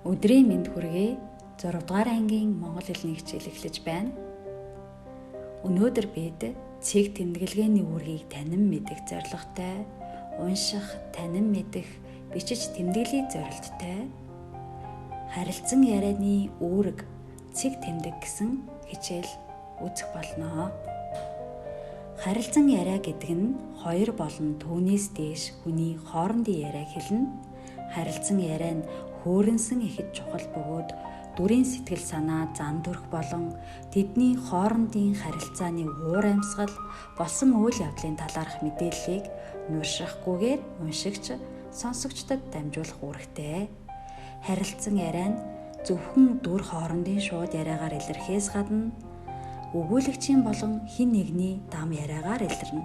Өдрийн мэнд хүргэе. 6 дугаар ангийн Монгол хэлний хичээл эхлэж байна. Өнөөдөр бид цэг тэмдэглэгээний үүргийг танин мэдэх зорилготой, унших, танин мэдэх, бичиж тэмдэглэе зорилттой харилцан ярианы үүрэг цэг тэмдэг гэсэн хичээл үзэх болно. Харилцан яриа гэдэг нь хоёр болон түүнээс дээш хүний хоорондын яриаг хэлнэ. Харилцан яриа нь хөөрөнсөн ихэд чухал бөгөөд дүрийн сэтгэл санаа, зан төрх болон тэдний хоорондын харилцааны уур амьсгал болсон үйл явдлын талаарх мэдээллийг нууршихгүйгээр уншигч, сонсогчдод дамжуулах үүрэгтэй. Харилцан яриа нь зөвхөн дүр хоорондын шууд яриагаар илэрхээс гадна өгүүлэгчийн болон хэн нэгний дам яриагаар илэрнэ.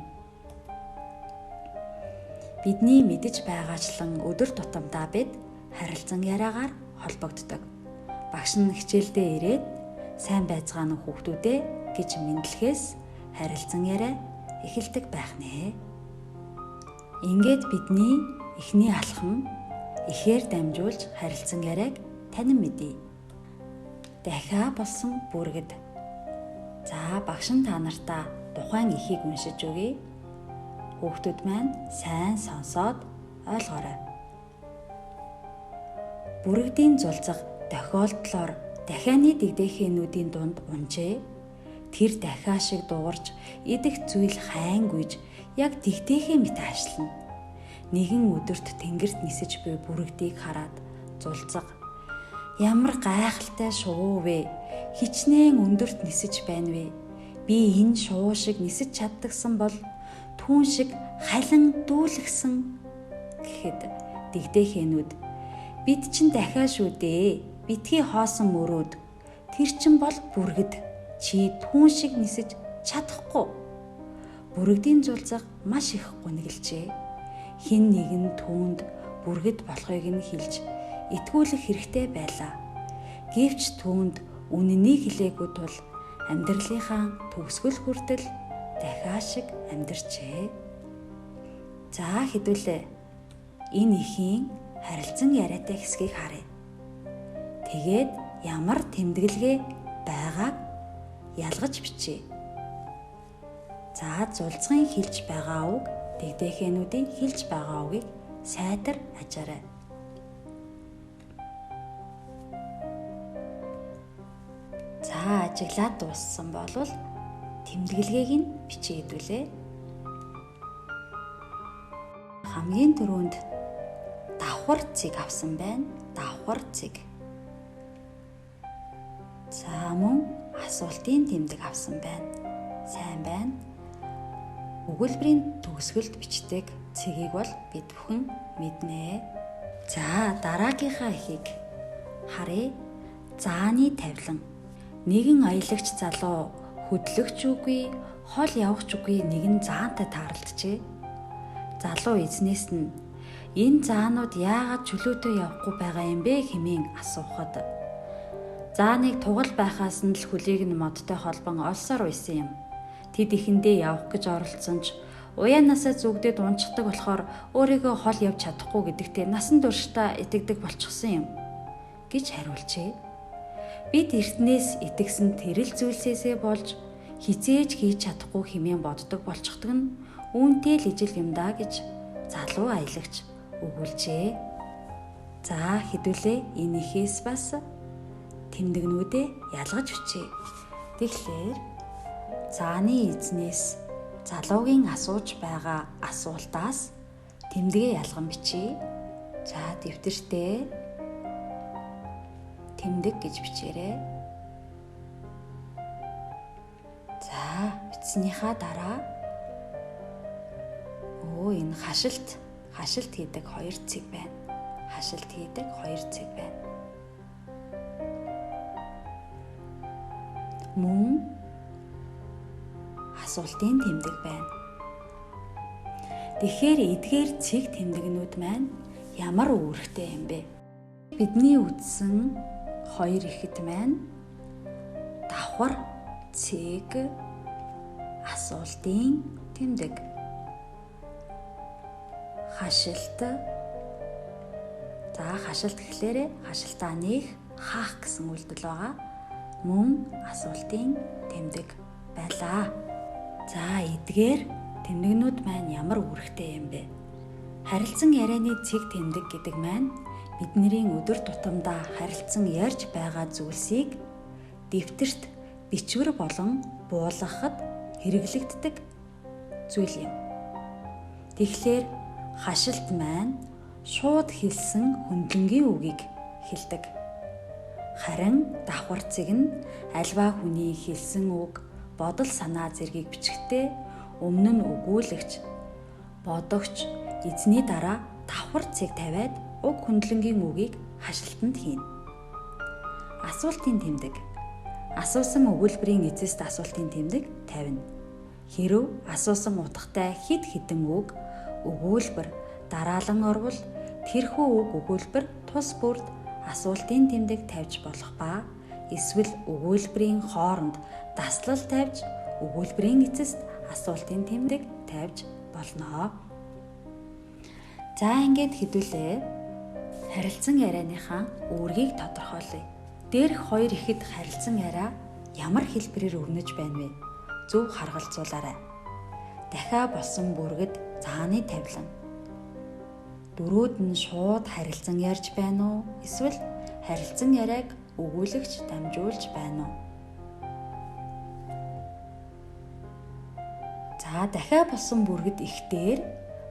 Бидний мэдэж байгаачлан өдөр тутамдаа бид харилцан яриагаар холбогддог. Багш нь хичээлдээ ирээд сайн байцгаана уу хүүхдүүдээ гэж мэдлэхээс харилцан яриа эхэлдэг байх нэ. Ингээд бидний эхний алхам ихээр дамжуулж харилцан яриаг танин мэдье. Дахиа болсон бүргэд. За багш нь та нартаа тухайн эхийг уншиж өгье. Хүүхдүүд маань сайн сонсоод ойлгоорой. Бүргэдийн зулцах тохиолдлоор дахианы дэгдэхэнүүдийн дунд унжээ. Тэр дахиа шиг дуурж идэх зүйл хайнгүйж яг дэгдэхээ мэт ашлна. Нэгэн өдөрт тэнгэрт нисэж буй бүргэдийг хараад зулцаг ямар гайхалтай шувуу вэ? Хичнээн өндөрт нисэж байна вэ? Би энэ шувуу шиг нисэж чаддагсан бол түүн шиг халин дүүлгсэн гэхэд дэгдэхэнүүд бид чинь дахиа шүү дээ. Битгий хоосон мөрөөд тэр чинь бол бүргэд. Чи түүн шиг нисэж чадахгүй. Бүргэдийн зулцах маш их гуниглжээ. Хин нэгэн түүнд бүргэд болохыг нь хэлж итгүүлэх хэрэгтэй байлаа. Гэвч түүнд үнэнийг хэлээгүй тул амьдралынхаа төгсгөл хүртэл дахиа шиг амьдарчээ. За хэдүүлээ. Энэ ихийн харилцан яриатай хэсгийг харъя. Тэгээд ямар тэмдэглэгээ байгааг ялгаж бичье. За зулцгын хэлж байгаа үг, дэгдэхэнүүдийн хэлж байгаа үгийг сайтар ажаарай. За ажиглаад дууссан болвол тэмдэглэгээг нь бичиж хэдүүлээ. Хамгийн түрүүнд давхар цэг авсан байна. Давхар цэг. За мөн асуултын тэмдэг авсан байна. Сайн байна. Өгүүлбэрийн төгсгөлд бичдэг цэгийг бол бид бүхэн мэднэ. За дараагийнхаа эхийг харъя. Зааны тавилан. Нэгэн аялагч залуу хөдлөгч үгүй, хол явах үгүй нэгэн заантай тааралджээ. Залуу эзнээс нь энэ заанууд яагаад чөлөөтэй явахгүй байгаа юм бэ хэмээн асуухад зааныг тугал байхаас нь л хөлийг нь модтой холбон олсоор уйсан юм. Тэд ихэндээ явах гэж оролцсон ч уяанасаа зүгдээд унчдаг болохоор өөрийгөө хол явж чадахгүй гэдэгтээ насан туршдаа итгэдэг болчихсон юм гэж хариулжээ. Бид эртнээс итгэсэн тэрэл зүйлсээсээ болж хизээж хийж чадахгүй хэмээн боддог болчихдог нь үүнтэй л ижил юм даа гэж залуу аялагч өгүүлжээ. За хэдүүлээ энэ ихээс бас тэмдэгнүүдээ ялгаж бичье. Тэгэхээр зааны эзнээс залуугийн асууж байгаа асуултаас тэмдэгэ ялган бичье. За дэвтэртээ тэмдэг гэж бичээрэй. За бичснийхаа дараа энэ хашилт хийдэг 2 цэг байна. Хашилт хийдэг 2 цэг байна. Мөн асуултын тэмдэг байна. Тэгэхээр эдгээр цэг тэмдэгнүүд маань ямар үүрэгтэй юм бэ? Бидний үзсэн 2 ихэд маань давхар цэг асуултын тэмдэг. Хашилт За хашилт гэхлээрээ хашилтаа нээх, хаах гэсэн үйлдэл байгаа. Мөн асуултын тэмдэг байлаа. За эдгээр тэмдэгнүүд маань ямар үүрэгтэй юм бэ? Харилцан ярианы цэг тэмдэг гэдэг маань бидний өдөр тутамдаа харилцан ярьж байгаа зүйлсийг дэвтэрт бичвэр болон буулгахад хэрэглэгддэг зүйл юм. Тэгэхээр хашилт маань шууд хэлсэн хөндлөнгийн үгийг хэлдэг. Харин давхарцыг нь альва хүний хэлсэн үг, бодол санаа зэргийг бичгтээ өмнө нь өгүүлэгч, бодогч эзний дараа давхарцыг тавиад уг хөндлөнгийн үгийг хашилтанд хийнэ. Асуултын тэмдэг. Асуусан өгүүлбэрийн эцэст асуултын тэмдэг тавина. Хэрв асуусан утгатай хэд хэдэн үг, өгүүлбэр дараалан орвол тэрхүү үг өгүүлбэр тус бүрд асуултын тэмдэг тавьж болох ба эсвэл өгүүлбэрийн хооронд даслал тавьж өгүүлбэрийн эцэст асуултын тэмдэг тавьж болно. За ингээд хэдүүлээ харилцан ярианыхаа үүргийг тодорхойлъё. Дээрх хоёр ихэд харилцан яриа ямар хэлбэрээр өрнөж байна вэ? Зөв харгалзуулаарай. Дахиа болсон бүргэд зааны тавилан. Дөрүүд нь шууд харилцан ярьж байна уу? Эсвэл харилцан яриаг өгүүлэгч дамжуулж байна уу? За дахиа болсон бүргэд ихтээр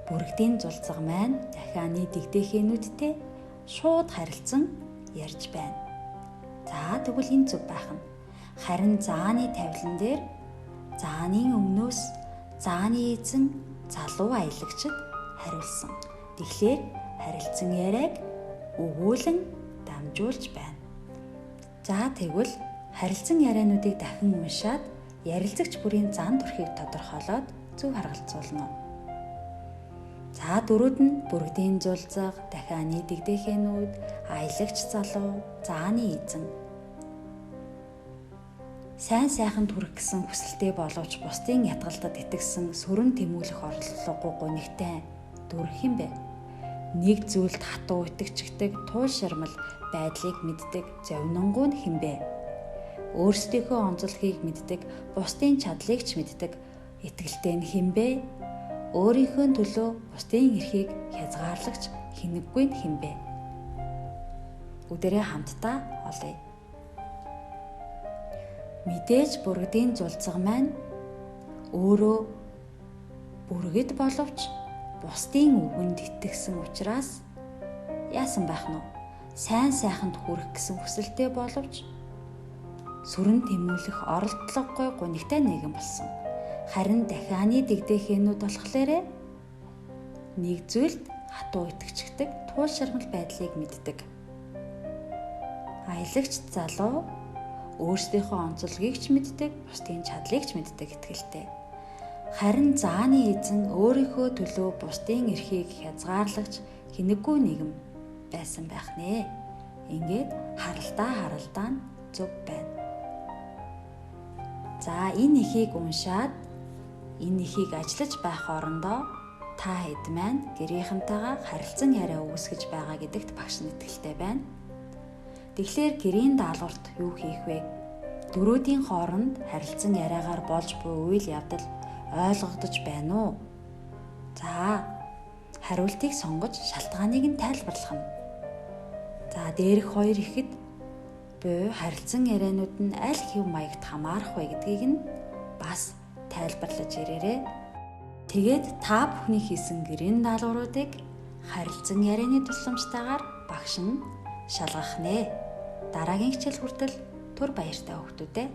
бүргэдийн зулцаг маань дахианы дэгдэхэнүүдтэй шууд харилцан ярьж байна. За тэгвэл энэ зүг байх нь. Харин зааны тавилан дээр зааны өмнөөс зааны эзэн залуу аялагчид хариулсан. Тэгэхээр харилцан яриаг өгүүлэн дамжуулж байна. За тэгвэл харилцан яриануудыг дахин уншаад ярилцагч бүрийн зан төрхийг тодорхойлоод зөв харгалзуулна. За дөрүүд нь бүргэдийн зулцаг, дахианы дэгдэхэнүүд, аялагч залуу, зааны эзэн. Сайн сайханд хүрэх гэсэн хүсэлтэй боловч бусдын ятгалдад итгэсэн сүрэн тэмүүлэх орлогогүй гунигтай дүрх юм бэ? Нэг зүйлд хатуу итгэждэг, туул ширмал байдлыг мэддэг зовнингуй нь хинбэ? Өөрсдийнхөө онцлогийг мэддэг, бусдын чадлыг ч мэддэг итгэлтэй нь хинбэ? Өөрийнхөө төлөө бусдын эрхийг хязгаарлагч хинэггүй нь хинбэ? Бүгдээрээ хамтдаа олъё. Мэдээж бүргэдийн зулцаг маань өөрөө бүргэд боловч бусдын үгэнд итгэсэн учраас яасан байх нь? Сайн сайханд хүрэх гэсэн хүсэлтэй боловч сүрэн тэмүүлэх оролдлогогүй гунигтай нийгэм болсон. Харин дахианы дэгдэхэнүүд болохоор нэг зүйлд хатуу итгэждэг, туул ширмал байдлыг мэддэг. Аялагч залуу өөрсдийнхөө онцлогийг ч мэддэг, бусдын чадлыг ч мэддэг итгэлтэй. Харин зааны эзэн өөрийнхөө төлөө бусдын эрхийг хязгаарлагч хинэггүй нийгэм байсан байх нэ. Ингээд харалтаа нь зөв байна. За энэ ихийг уншаад энэ ихийг ажиллаж байх орондоо та хэд маань гэрийнхэнтэйгээ харилцан яриа үүсгэж байгаа гэдэгт багш нь итгэлтэй байна. Тэгэхээр гэрийн даалгаварт юу хийх вэ? Дөрүүдийн хооронд харилцан яриагаар болж буй үйл явдал ойлгогдож байна уу? За, хариултыг сонгож шалтгааныг нь тайлбарлах нь. За, дээрх хоёр ихэд буй харилцан ярианууд нь аль хэв маягт хамаарах вэ гэдгийг нь бас тайлбарлаж ирээрэй. Тэгээд та бүхний хийсэн гэрийн даалгавруудыг харилцан ярианы тусламжтайгаар багш нь шалгах нэ. Дараагийн хичээл хүртэл түр баяртай хүүхдүүдээ.